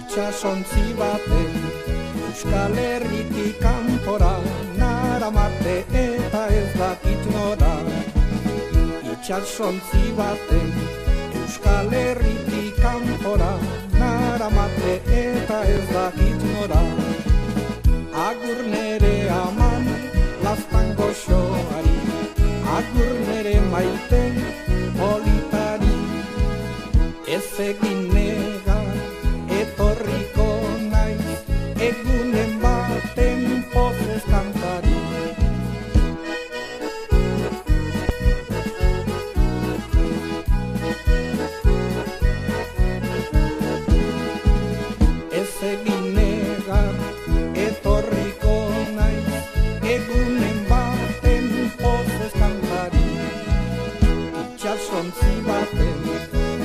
itxasontzi baten Euskal Herritik kanpora naramate eta ez dakit nora. Itxasontzi baten Euskal Herritik kanpora naramate eta ez dakit nora. Agur nere aman lastan goxoari, agur nere maite politari. Ez egin negar etorriko naiz, egunen baten pozez kantari. Ez egin negar etorriko naiz, egunen baten pozez kantari. Itxasontzi baten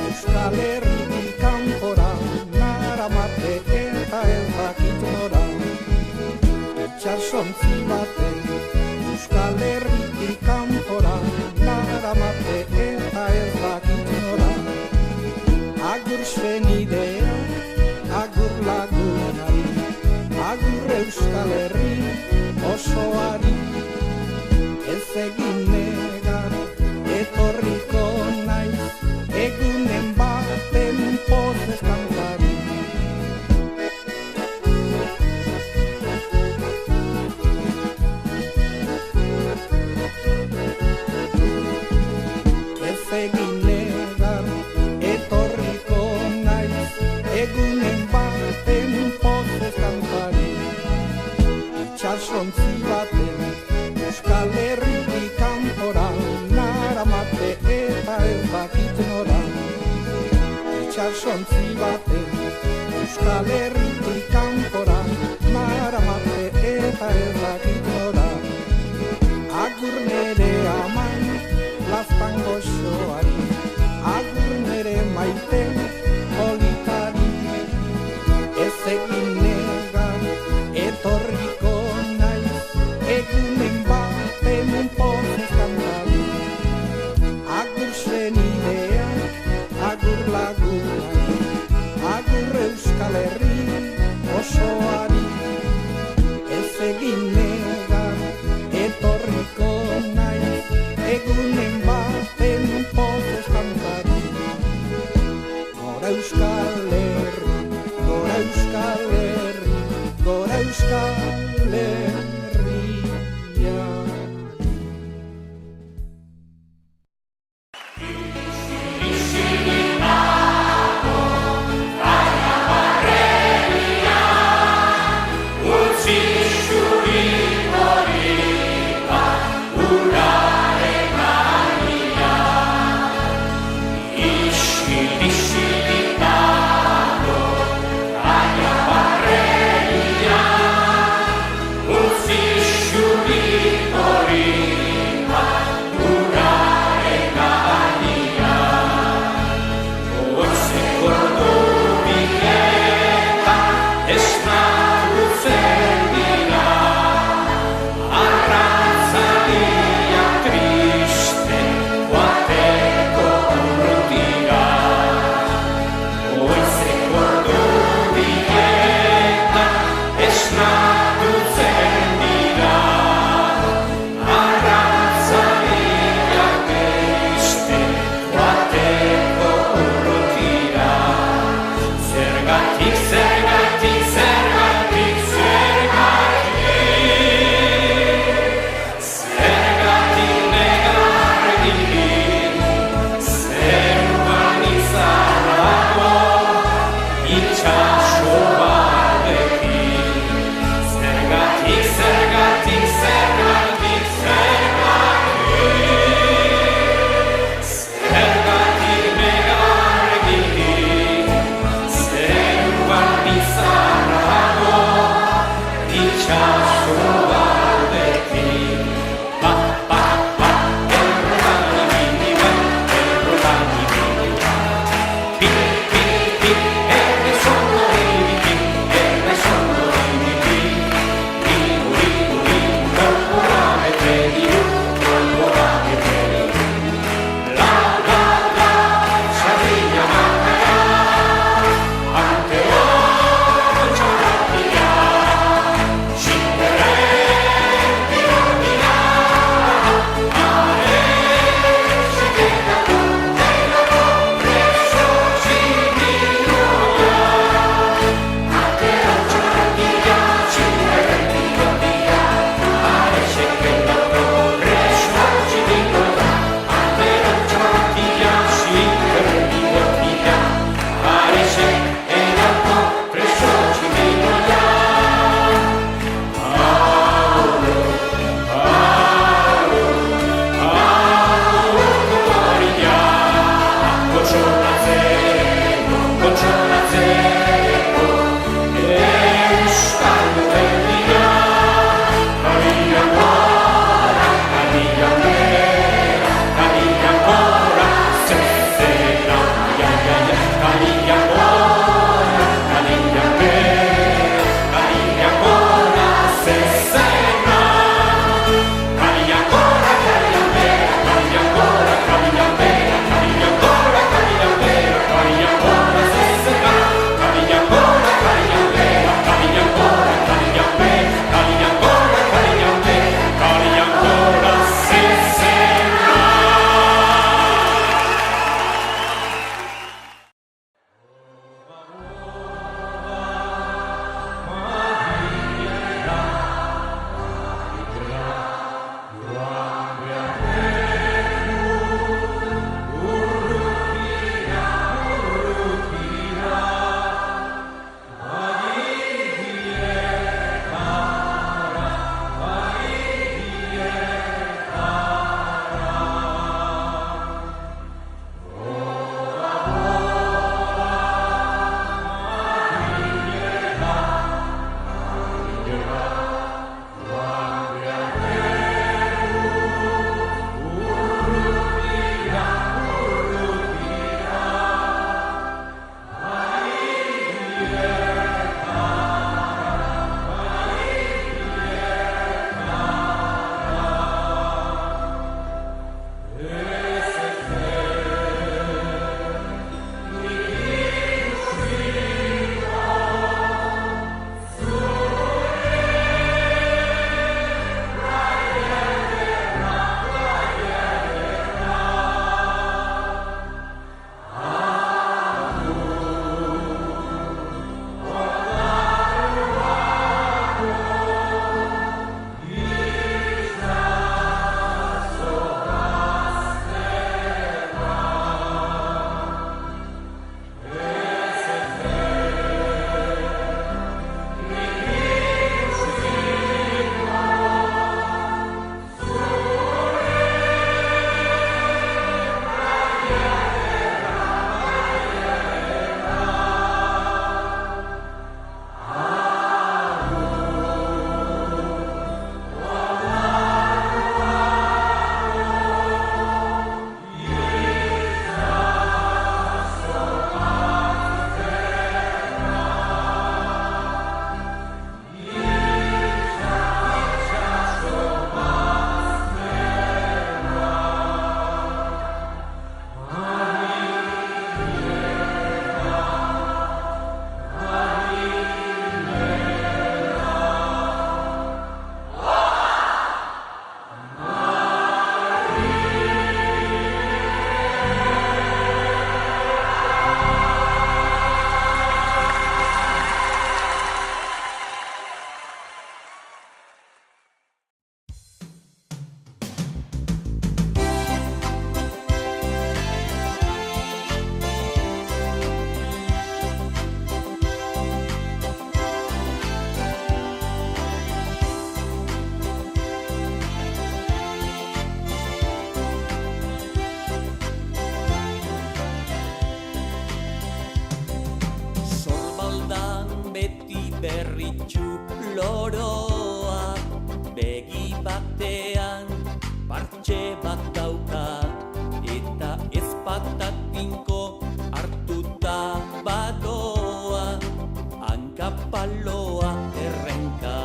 Euskal Herritik kanpora naramate eta ez dakit nora. Itxasontzi baten Euskal Herritik kanpora naramate eta ez dakit nora. Agur senidea, agur lagunari, agur Euskal Herri osoari. Ez egin negar etorriko naiz, egunen baten pozez kantari. Ez egin negar etorriko naiz, egunen baten pozez kantari. Itxasontzi baten Euskal Herritik kanpora naramate eta ez dakit nora. Itxasontzi baten Euskal Herritik kanpora naramate eta ez dakit nora. Agur nere aman lastan goxoari, agur nere maite politari. Ez egin negar etorriko naiz, egunen baten pozez kantari. Agur senidea, agur lagunari, agur Euskal Herri osoari. Ez egin negar etorriko naiz, egunen baten pozez loroa, begi batean partxe bat dauka, eta ezpatak tinko hartuta badoa, hankapaloa errenka.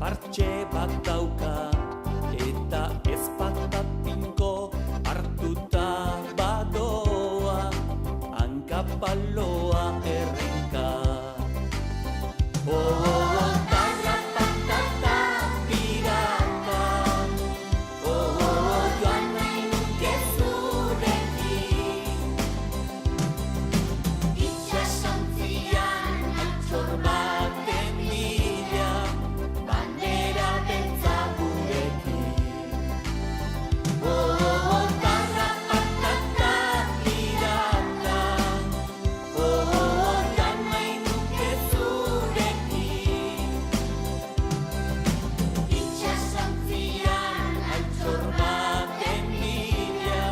Partxe bat dauka, eta ezpatak tinko hartuta badoa, hankapaloa errenka. Tarrapatata pirata, joan nahi nuke zurekin. Itsasontzian altxor baten bila, bandera beltza gurekin. Tarrapatata pirata, joan nahi nuke zurekin. Itsasontzian altxor baten bila,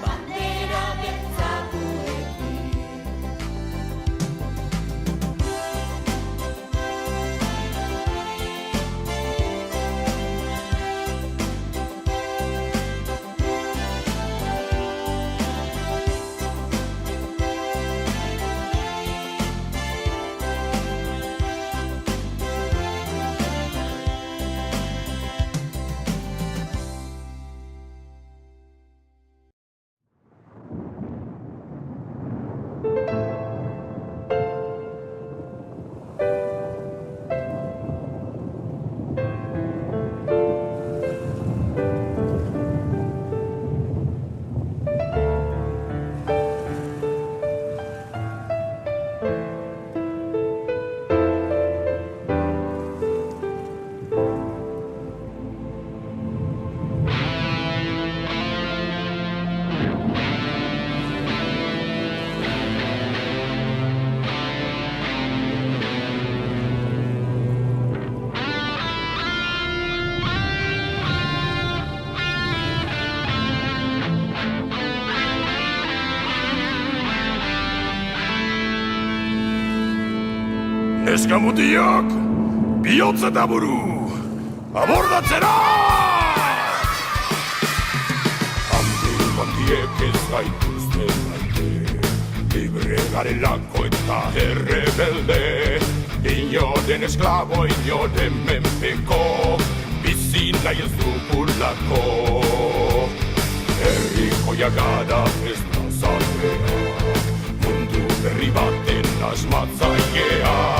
bandera beltza gurekin. Eskamutiak, bihotz eta buru, abordatzera! Handiek ez gaituzte maite, libre garelako eta errebelde, inoren esklabo, inoren menpeko, bizi nahi ez dugulako. Herrikoia gara ez nazarrea, mundu berri baten asmatzailea.